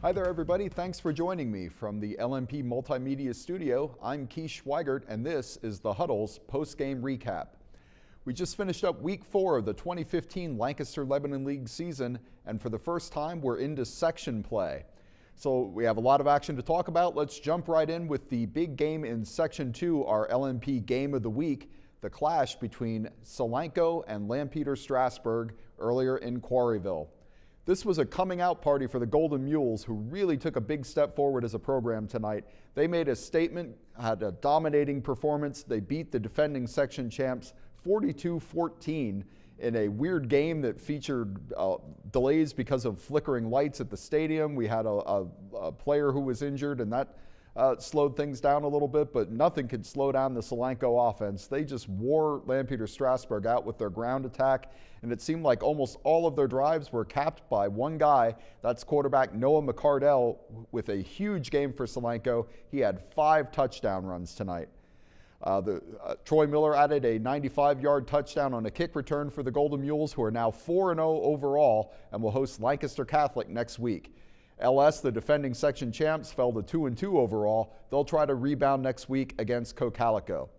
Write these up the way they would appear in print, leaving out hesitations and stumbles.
Hi there, everybody. Thanks for joining me from the LMP Multimedia Studio. I'm Schweigert, and this is the Huddle's post-game recap. We just finished up week 4 of the 2015 Lancaster-Lebanon League season, and for the first time, we're into section play. So we have a lot of action to talk about. Let's jump right in with the big game in Section 2, our LMP Game of the Week, the clash between Solanco and Lampeter Strasburg earlier in Quarryville. This was a coming out party for the Golden Mules, who really took a big step forward as a program tonight. They made a statement, had a dominating performance. They beat the defending section champs 42-14 in a weird game that featured delays because of flickering lights at the stadium. We had a player who was injured, and that slowed things down a little bit, but nothing could slow down the Solanco offense. They just wore Lampeter Strasburg out with their ground attack, and it seemed like almost all of their drives were capped by one guy. That's quarterback Noah McCardell with a huge game for Solanco. He had 5 touchdown runs tonight. Troy Miller added a 95-yard touchdown on a kick return for the Golden Mules, who are now 4-0 overall and will host Lancaster Catholic next week. LS, the defending section champs, fell to 2-2 overall. They'll try to rebound next week against Cocalico.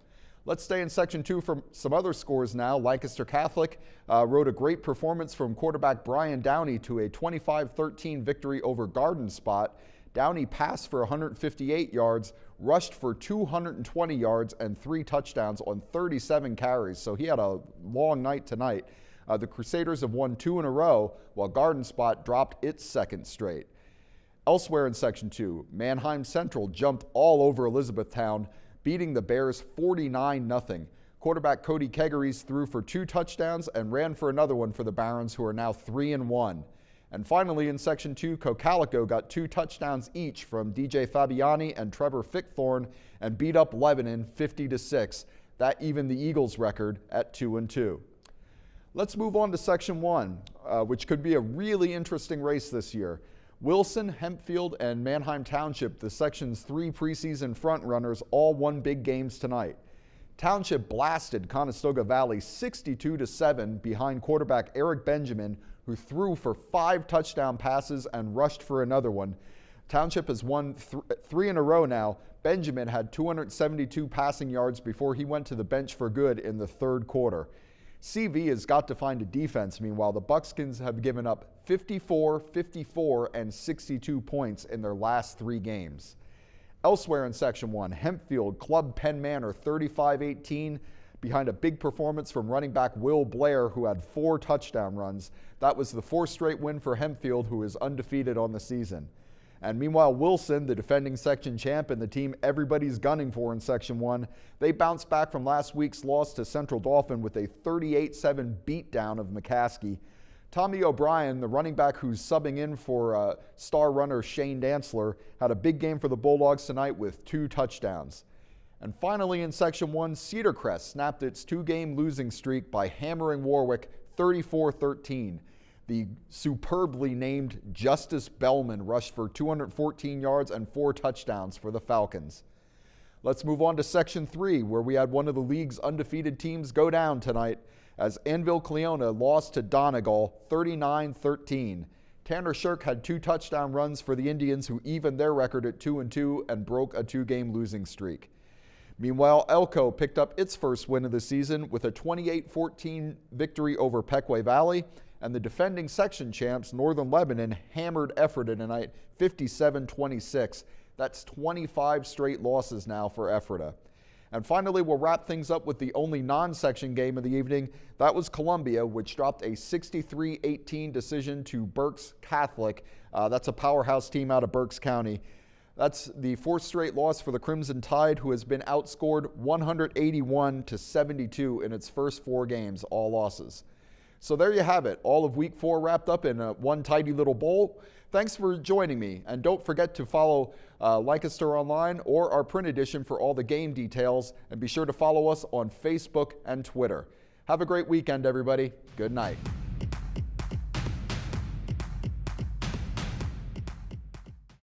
Let's stay in Section 2 for some other scores now. Lancaster Catholic rode a great performance from quarterback Brian Downey to a 25-13 victory over Garden Spot. Downey passed for 158 yards, rushed for 220 yards, and 3 touchdowns on 37 carries. So he had a long night tonight. The Crusaders have won 2 in a row, while Garden Spot dropped its second straight. Elsewhere in Section 2, Manheim Central jumped all over Elizabethtown, beating the Bears 49-0. Quarterback Cody Kegeries threw for 2 touchdowns and ran for another one for the Barons, who are now 3-1. And finally, in Section 2, Cocalico got 2 touchdowns each from DJ Fabiani and Trevor Fickthorne and beat up Lebanon 50-6. That evened the Eagles' record at 2-2. Let's move on to Section 1, which could be a really interesting race this year. Wilson, Hempfield, and Manheim Township, the Section's 3 preseason frontrunners, all won big games tonight. Township blasted Conestoga Valley 62-7 behind quarterback Eric Benjamin, who threw for 5 touchdown passes and rushed for another one. Township has won 3 in a row now. Benjamin had 272 passing yards before he went to the bench for good in the 3rd quarter. CV has got to find a defense. Meanwhile, the Buckskins have given up 54, 54, and 62 points in their last 3 games. Elsewhere in Section 1, Hempfield clubbed Penn Manor 35-18 behind a big performance from running back Will Blair, who had 4 touchdown runs. That was the 4th straight win for Hempfield, who is undefeated on the season. And meanwhile, Wilson, the defending section champ and the team everybody's gunning for in Section 1, they bounced back from last week's loss to Central Dauphin with a 38-7 beatdown of McCaskey. Tommy O'Brien, the running back who's subbing in for star runner Shane Dantzler, had a big game for the Bulldogs tonight with 2 touchdowns. And finally in Section 1, Cedar Crest snapped its 2-game losing streak by hammering Warwick 34-13. The superbly named Justice Bellman rushed for 214 yards and 4 touchdowns for the Falcons. Let's move on to Section 3, where we had one of the league's undefeated teams go down tonight as Anvil Cleona lost to Donegal 39-13. Tanner Shirk had 2 touchdown runs for the Indians, who evened their record at 2-2 and broke a 2-game losing streak. Meanwhile, Elko picked up its first win of the season with a 28-14 victory over Pequay Valley, and the defending section champs, Northern Lebanon, hammered Ephrata tonight 57-26. That's 25 straight losses now for Ephrata. And finally, we'll wrap things up with the only non-section game of the evening. That was Columbia, which dropped a 63-18 decision to Berks Catholic. That's a powerhouse team out of Berks County. That's the 4th straight loss for the Crimson Tide, who has been outscored 181-72 in its first 4 games, all losses. So there you have it, all of week 4 wrapped up in one tidy little bowl. Thanks for joining me, and don't forget to follow Lancaster Online or our print edition for all the game details, and be sure to follow us on Facebook and Twitter. Have a great weekend, everybody. Good night.